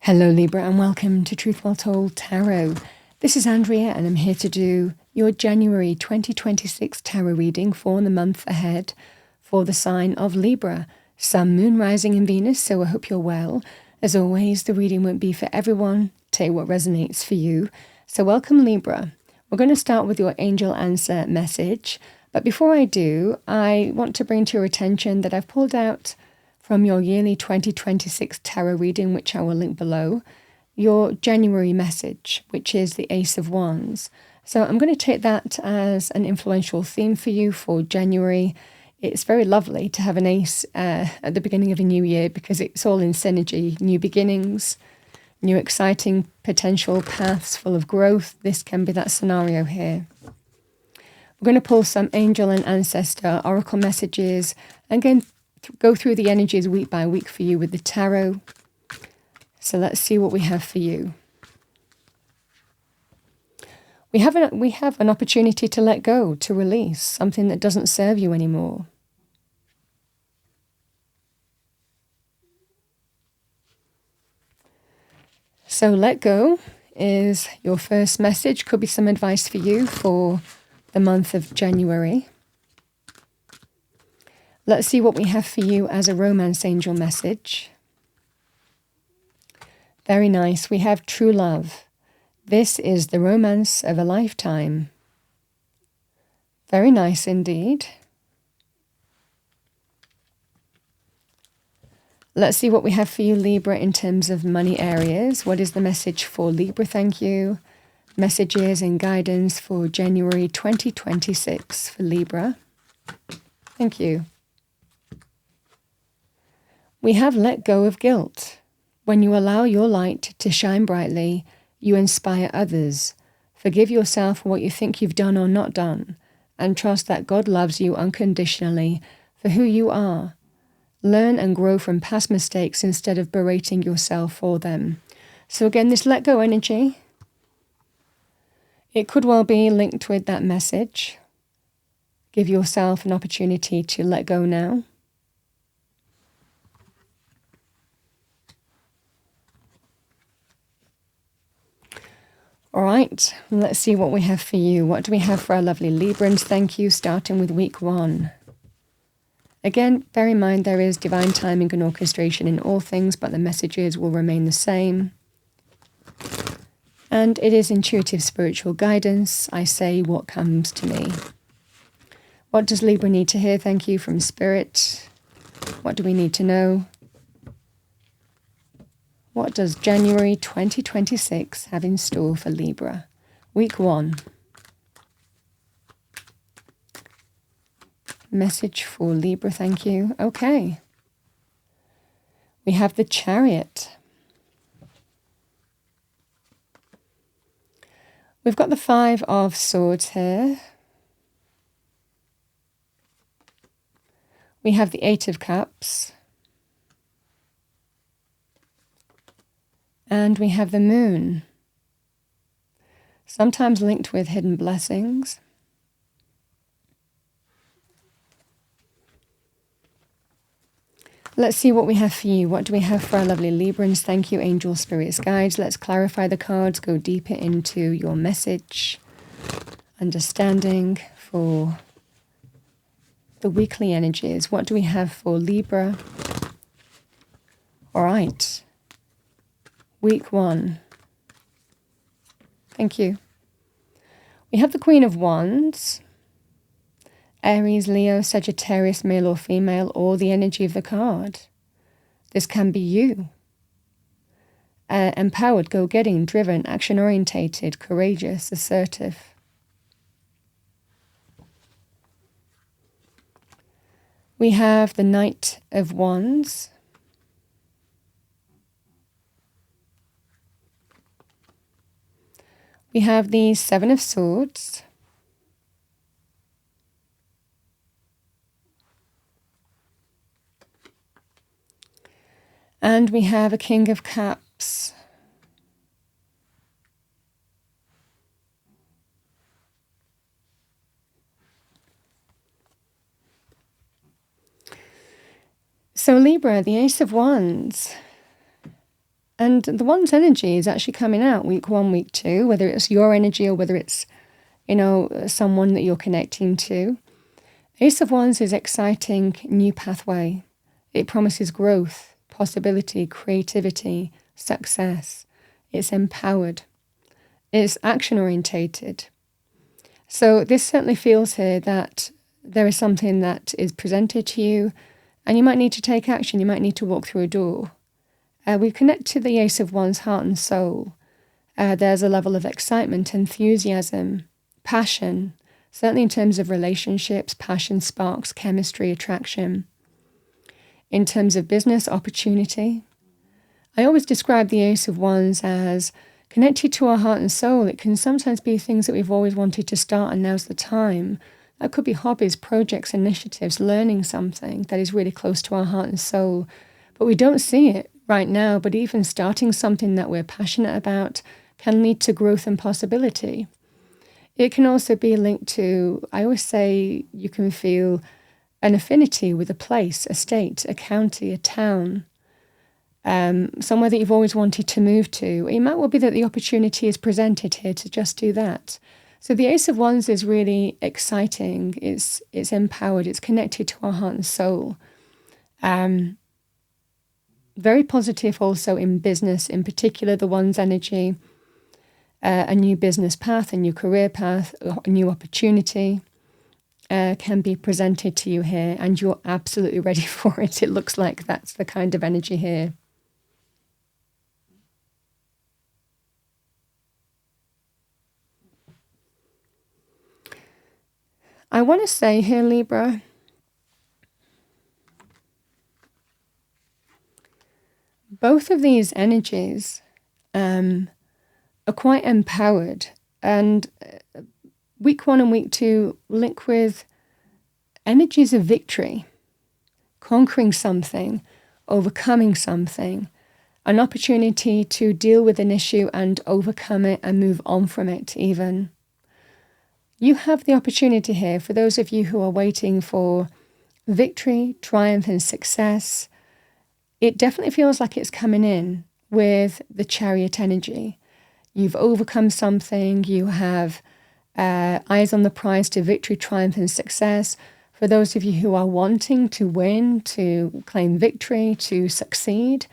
Hello Libra and welcome to Truth Well Told Tarot. This is Andrea and I'm here to do your January 2026 tarot reading for the month ahead for the sign of Libra, Sun, Moon, Rising in Venus, so I hope you're well. As always, the reading won't be for everyone. Take what resonates for you. So welcome Libra. We're going to start with your angel answer message, but before I do, I want to bring to your attention that I've pulled out from your yearly 2026 tarot reading, which I will link below, your January message, which is the Ace of Wands. So I'm going to take that as an influential theme for you for January. It's very lovely to have an ace at the beginning of a new year because it's all in synergy, new beginnings, new exciting potential paths full of growth. This can be that scenario here. We're going to pull some angel and ancestor oracle messages and again go through the energies week by week for you with the tarot. So let's see what we have for you. We have an opportunity to let go, to release something that doesn't serve you anymore. So let go is your first message. Could be some advice for you for the month of January. Let's see what we have for you as a romance angel message. Very nice. We have true love. This is the romance of a lifetime. Very nice indeed. Let's see what we have for you, Libra, in terms of money areas. What is the message for Libra? Thank you. Messages and guidance for January 2026 for Libra. Thank you. We have let go of guilt. When you allow your light to shine brightly, you inspire others. Forgive yourself for what you think you've done or not done, and trust that God loves you unconditionally for who you are. Learn and grow from past mistakes instead of berating yourself for them. So again, this let go energy, it could well be linked with that message. Give yourself an opportunity to let go now. All right, let's see what we have for you. What do we have for our lovely Librans? Thank you, starting with week 1. Again, bear in mind there is divine timing and orchestration in all things, but the messages will remain the same. And it is intuitive spiritual guidance. I say what comes to me. What does Libra need to hear? Thank you from Spirit. What do we need to know? What does January 2026 have in store for Libra? Week 1. Message for Libra, thank you. Okay. We have the Chariot. We've got the 5 of Swords here. We have the 8 of Cups. And we have the Moon, sometimes linked with hidden blessings. Let's see what we have for you. What do we have for our lovely Librans? Thank you, angel, spirits, guides. Let's clarify the cards, go deeper into your message, understanding for the weekly energies. What do we have for Libra? All right. Week 1. Thank you. We have the Queen of Wands, Aries, Leo, Sagittarius, male or female, or the energy of the card. This can be you. Empowered, go-getting, driven, action-orientated, courageous, assertive. We have the Knight of Wands, we have the 7 of Swords, and we have a King of Cups. So Libra, the Ace of Wands. And the one's energy is actually coming out week 1, week 2, whether it's your energy or whether it's, someone that you're connecting to. Ace of Wands is exciting new pathway. It promises growth, possibility, creativity, success. It's empowered. It's action-orientated. So this certainly feels here that there is something that is presented to you and you might need to take action. You might need to walk through a door. We connect to the Ace of Wands, heart and soul. There's a level of excitement, enthusiasm, passion, certainly in terms of relationships, passion sparks, chemistry, attraction. In terms of business, opportunity. I always describe the Ace of Wands as connected to our heart and soul. It can sometimes be things that we've always wanted to start and now's the time. That could be hobbies, projects, initiatives, learning something that is really close to our heart and soul. But we don't see it right now, but even starting something that we're passionate about can lead to growth and possibility. It can also be linked to, I always say, you can feel an affinity with a place, a state, a county, a town, somewhere that you've always wanted to move to. It might well be that the opportunity is presented here to just do that. So the Ace of Wands is really exciting. It's empowered. It's connected to our heart and soul. Very positive also in business, in particular the Wands energy, a new business path, a new career path, a new opportunity can be presented to you here, and you're absolutely ready for it. It looks like that's the kind of energy here. I want to say here, Libra, both of these energies are quite empowered, and week 1 and week 2 link with energies of victory, conquering something, overcoming something, an opportunity to deal with an issue and overcome it and move on from it even. You have the opportunity here, for those of you who are waiting for victory, triumph and success. It definitely feels like it's coming in with the Chariot energy. You've overcome something, you have eyes on the prize to victory, triumph and success. For those of you who are wanting to win, to claim victory, to succeed,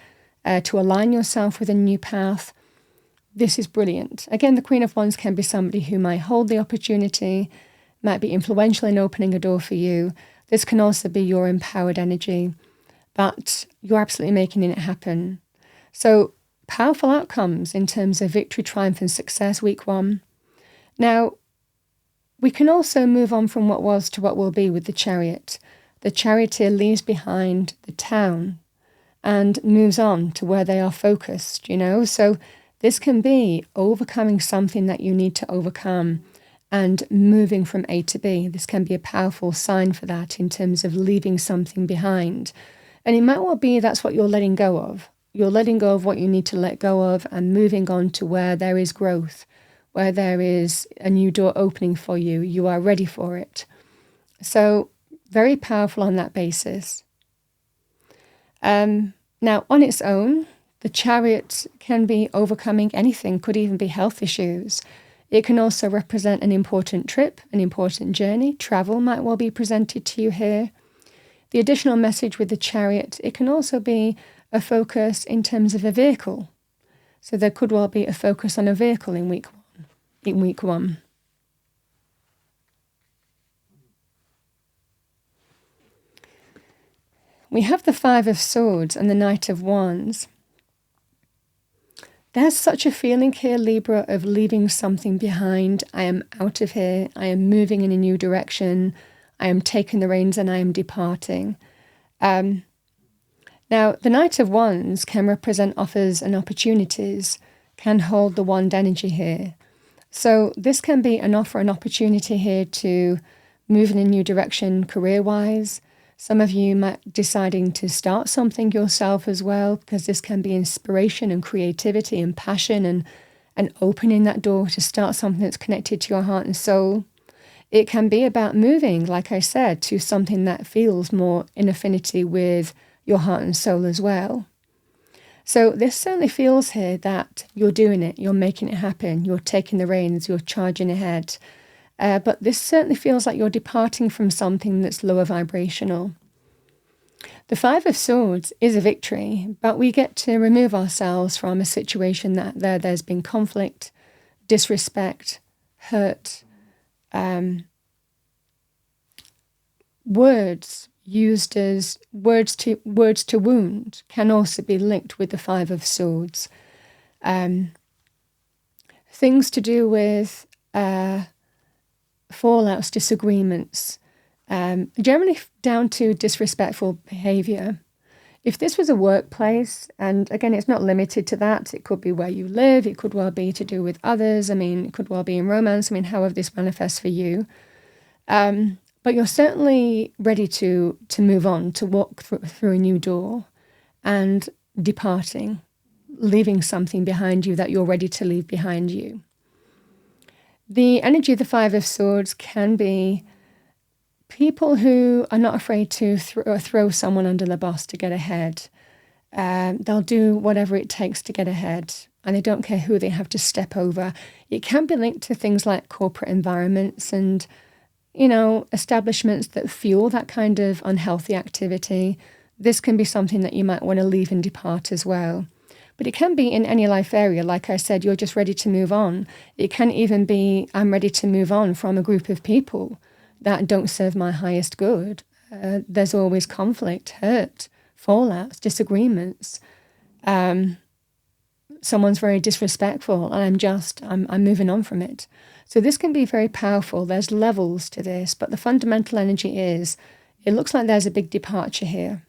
to align yourself with a new path, this is brilliant. Again, the Queen of Wands can be somebody who might hold the opportunity, might be influential in opening a door for you. This can also be your empowered energy, but you're absolutely making it happen. So powerful outcomes in terms of victory, triumph and success, week 1. Now, we can also move on from what was to what will be with the Chariot. The charioteer leaves behind the town and moves on to where they are focused, So this can be overcoming something that you need to overcome and moving from A to B. This can be a powerful sign for that in terms of leaving something behind. And it might well be that's what you're letting go of. You're letting go of what you need to let go of and moving on to where there is growth, where there is a new door opening for you. You are ready for it. So very powerful on that basis. Now, on its own, the Chariot can be overcoming anything, could even be health issues. It can also represent an important trip, an important journey. Travel might well be presented to you here. The additional message with the Chariot, it can also be a focus in terms of a vehicle. So there could well be a focus on a vehicle in week 1. We have the Five of Swords and the Knight of Wands. There's such a feeling here, Libra, of leaving something behind. I am out of here. I am moving in a new direction. I am taking the reins and I am departing. Now, the Knight of Wands can represent offers and opportunities, can hold the wand energy here. So this can be an offer, an opportunity here to move in a new direction career-wise. Some of you might be deciding to start something yourself as well, because this can be inspiration and creativity and passion and opening that door to start something that's connected to your heart and soul. It can be about moving, like I said, to something that feels more in affinity with your heart and soul as well. So this certainly feels here that you're doing it, you're making it happen, you're taking the reins, you're charging ahead. But this certainly feels like you're departing from something that's lower vibrational. The Five of Swords is a victory, but we get to remove ourselves from a situation that there's been conflict, disrespect, hurt. Words used as words to wound can also be linked with the Five of Swords. Things to do with fallouts, disagreements, generally down to disrespectful behaviour. If this was a workplace, and again, it's not limited to that, it could be where you live, it could well be to do with others, it could well be in romance, however this manifests for you. But you're certainly ready to move on, to walk through a new door and departing, leaving something behind you that you're ready to leave behind you. The energy of the Five of Swords can be people who are not afraid to throw someone under the bus to get ahead. They'll do whatever it takes to get ahead, and they don't care who they have to step over. It can be linked to things like corporate environments and, establishments that fuel that kind of unhealthy activity. This can be something that you might want to leave and depart as well. But it can be in any life area. Like I said, you're just ready to move on. It can even be, I'm ready to move on from a group of people that don't serve my highest good. There's always conflict, hurt, fallouts, disagreements. Someone's very disrespectful and I'm moving on from it. So this can be very powerful. There's levels to this, but the fundamental energy is, it looks like there's a big departure here.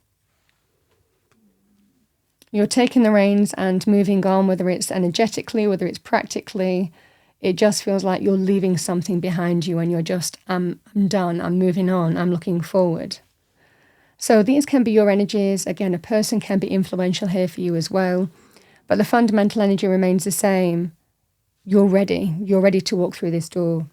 You're taking the reins and moving on, whether it's energetically, whether it's practically. It just feels like you're leaving something behind you and you're just, I'm done, I'm moving on, I'm looking forward. So these can be your energies. Again, a person can be influential here for you as well. But the fundamental energy remains the same. You're ready to walk through this door.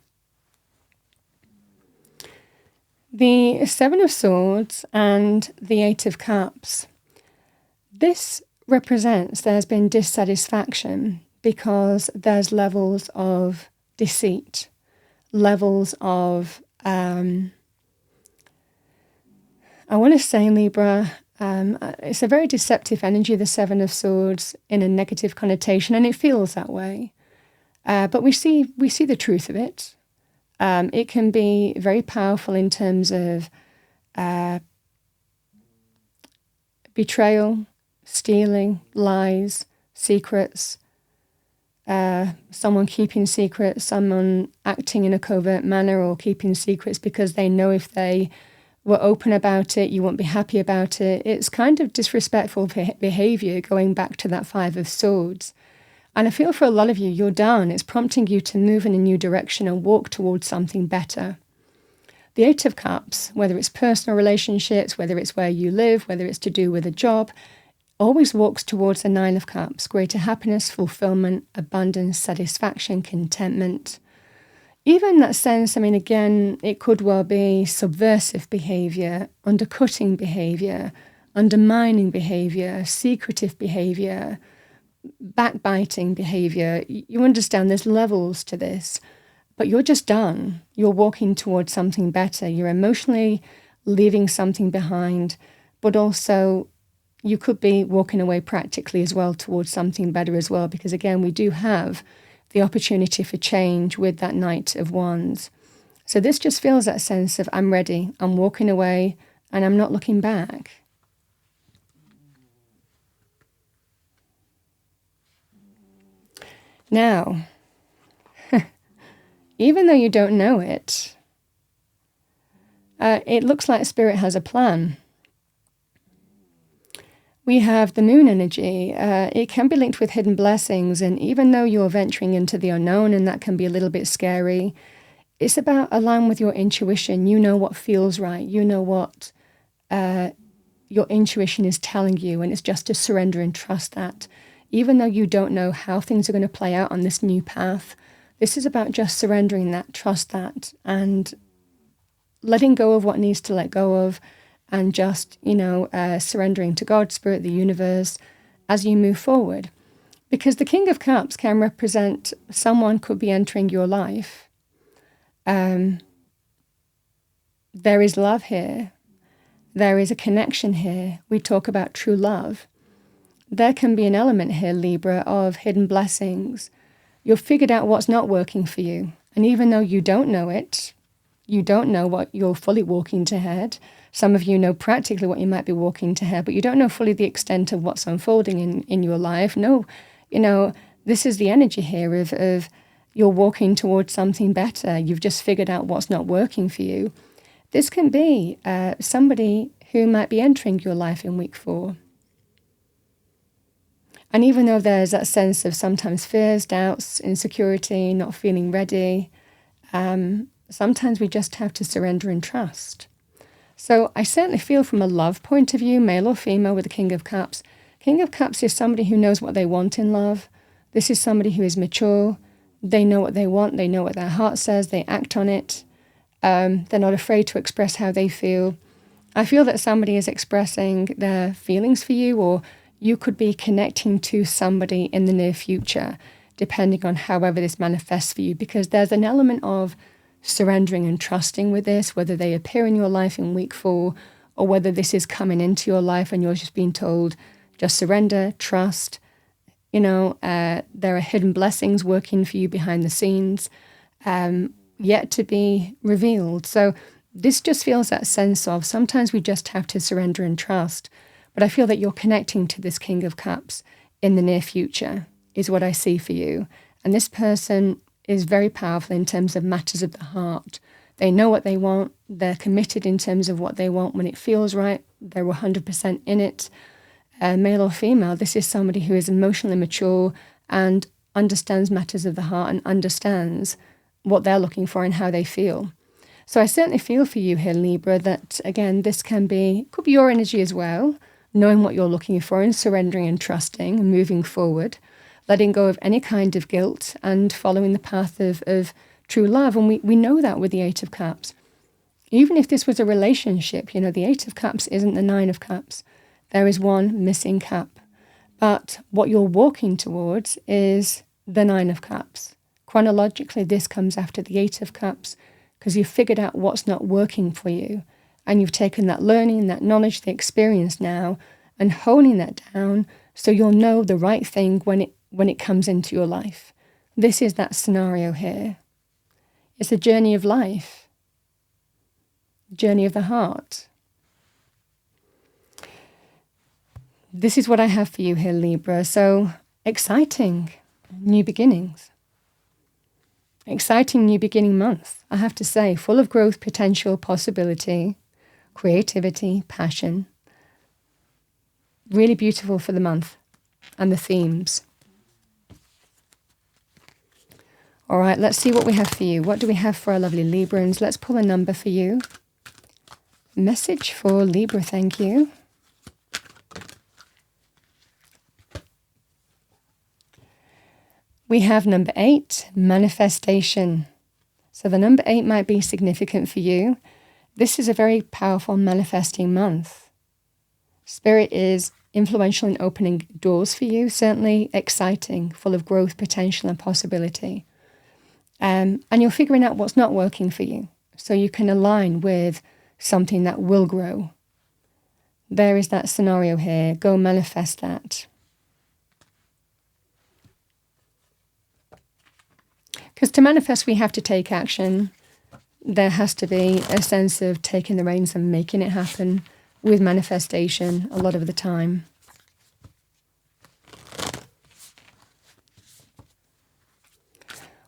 The Seven of Swords and the Eight of Cups. This represents there's been dissatisfaction because there's levels of deceit, levels of, I want to say, Libra, it's a very deceptive energy, the Seven of Swords, in a negative connotation, and it feels that way. But we see the truth of it. It can be very powerful in terms of betrayal, stealing, lies, secrets, someone keeping secrets, someone acting in a covert manner or keeping secrets because they know if they were open about it, you won't be happy about it. It's kind of disrespectful behavior going back to that Five of Swords. And I feel for a lot of you, you're done. It's prompting you to move in a new direction and walk towards something better. The Eight of Cups, whether it's personal relationships, whether it's where you live, whether it's to do with a job, always walks towards the Nine of Cups, greater happiness, fulfillment, abundance, satisfaction, contentment. Even that sense, again, it could well be subversive behavior, undercutting behavior, undermining behavior, secretive behavior, backbiting behavior. You understand there's levels to this, but you're just done. You're walking towards something better. You're emotionally leaving something behind, but also you could be walking away practically as well towards something better as well, because again, we do have the opportunity for change with that Knight of Wands. So this just feels that sense of I'm ready, I'm walking away, and I'm not looking back. Now, even though you don't know it, it looks like Spirit has a plan. We have the Moon energy. It can be linked with hidden blessings, and even though you're venturing into the unknown, and that can be a little bit scary, it's about aligning with your intuition. You know what feels right. You know what your intuition is telling you, and it's just to surrender and trust that. Even though you don't know how things are going to play out on this new path, this is about just surrendering that, trust that, and letting go of what needs to let go of, and just, surrendering to God, Spirit, the universe, as you move forward. Because the King of Cups can represent someone could be entering your life. There is love here. There is a connection here. We talk about true love. There can be an element here, Libra, of hidden blessings. You've figured out what's not working for you. And even though you don't know it, you don't know what you're fully walking to head. Some of you know practically what you might be walking to head, but you don't know fully the extent of what's unfolding in your life. No, this is the energy here of you're walking towards something better. You've just figured out what's not working for you. This can be somebody who might be entering your life in week 4. And even though there's that sense of sometimes fears, doubts, insecurity, not feeling ready, sometimes we just have to surrender and trust. So I certainly feel from a love point of view, male or female with the King of Cups. King of Cups is somebody who knows what they want in love. This is somebody who is mature. They know what they want. They know what their heart says. They act on it. They're not afraid to express how they feel. I feel that somebody is expressing their feelings for you, or you could be connecting to somebody in the near future, depending on however this manifests for you, because there's an element of surrendering and trusting with this, whether they appear in your life in week 4 or whether this is coming into your life and you're just being told, just surrender, trust. There are hidden blessings working for you behind the scenes, yet to be revealed. So this just feels that sense of sometimes we just have to surrender and trust. But I feel that you're connecting to this King of Cups in the near future is what I see for you. And this person is very powerful in terms of matters of the heart. They know what they want. They're committed in terms of what they want when it feels right. They're 100% in it. Male or female, this is somebody who is emotionally mature and understands matters of the heart and understands what they're looking for and how they feel. So I certainly feel for you here, Libra, that, again, this could be your energy as well, knowing what you're looking for and surrendering and trusting and moving forward, letting go of any kind of guilt and following the path of true love. And we know that with the 8 of Cups. Even if this was a relationship, the 8 of Cups isn't the 9 of Cups. There is one missing cup. But what you're walking towards is the 9 of Cups. Chronologically, this comes after the 8 of Cups because you've figured out what's not working for you. And you've taken that learning, that knowledge, the experience now, and honing that down so you'll know the right thing when it comes into your life. This is that scenario here. It's a journey of life, journey of the heart. This is what I have for you here, Libra. So exciting new beginnings. Exciting new beginning month, I have to say, full of growth, potential, possibility, creativity, passion. Really beautiful for the month and the themes. All right, let's see what we have for you. What do we have for our lovely Librans? Let's pull a number for you. Message for Libra, thank you. We have number 8, manifestation. So the number 8 might be significant for you. This is a very powerful manifesting month. Spirit is influential in opening doors for you, certainly exciting, full of growth, potential and possibility. And you're figuring out what's not working for you so you can align with something that will grow. There is that scenario here. Go manifest that. Because to manifest, we have to take action. There has to be a sense of taking the reins and making it happen with manifestation a lot of the time.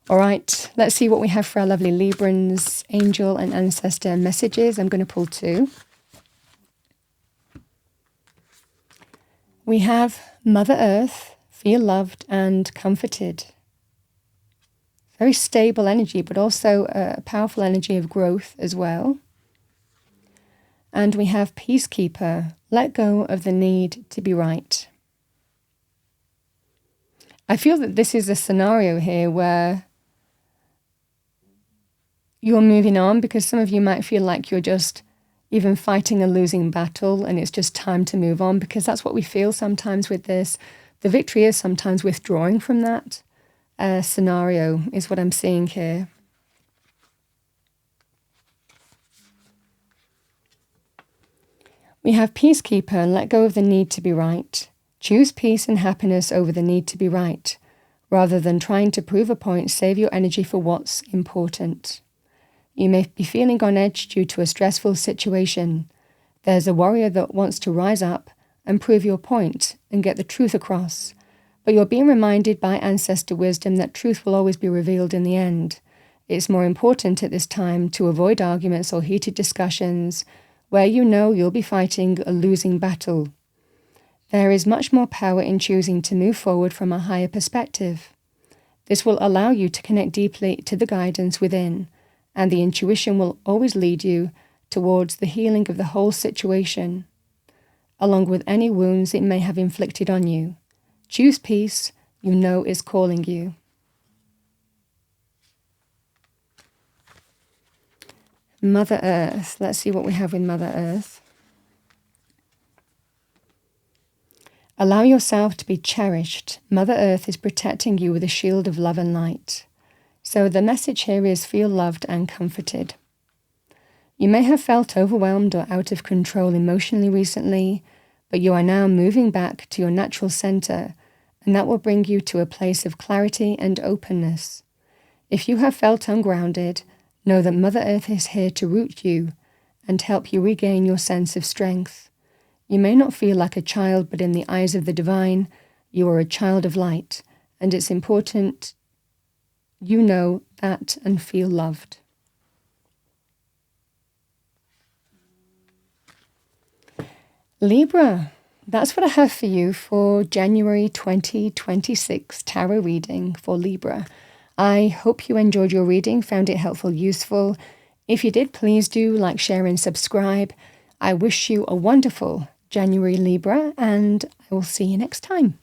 All right, let's see what we have for our lovely Librans, angel and ancestor messages. I'm going to pull 2. We have Mother Earth, feel loved and comforted. Very stable energy, but also a powerful energy of growth as well. And we have Peacekeeper, let go of the need to be right. I feel that this is a scenario here where you're moving on because some of you might feel like you're just even fighting a losing battle, and it's just time to move on, because that's what we feel sometimes with this. The victory is sometimes withdrawing from that scenario, is what I'm seeing here. We have Peacekeeper, and let go of the need to be right. Choose peace and happiness over the need to be right. Rather than trying to prove a point, save your energy for what's important. You may be feeling on edge due to a stressful situation. There's a warrior that wants to rise up and prove your point and get the truth across. But you're being reminded by ancestor wisdom that truth will always be revealed in the end. It's more important at this time to avoid arguments or heated discussions where you know you'll be fighting a losing battle. There is much more power in choosing to move forward from a higher perspective. This will allow you to connect deeply to the guidance within, and the intuition will always lead you towards the healing of the whole situation, along with any wounds it may have inflicted on you. Choose peace, you know is calling you. Mother Earth. Let's see what we have with Mother Earth. Allow yourself to be cherished. Mother Earth is protecting you with a shield of love and light. So the message here is feel loved and comforted. You may have felt overwhelmed or out of control emotionally recently, but you are now moving back to your natural center, and that will bring you to a place of clarity and openness. If you have felt ungrounded, know that Mother Earth is here to root you and help you regain your sense of strength. You may not feel like a child, but in the eyes of the divine, you are a child of light, and it's important you know that and feel loved. Libra, that's what I have for you for January 2026 tarot reading for Libra. I hope you enjoyed your reading, found it helpful, useful. If you did, please do like, share, and subscribe. I wish you a wonderful January, Libra, and I will see you next time.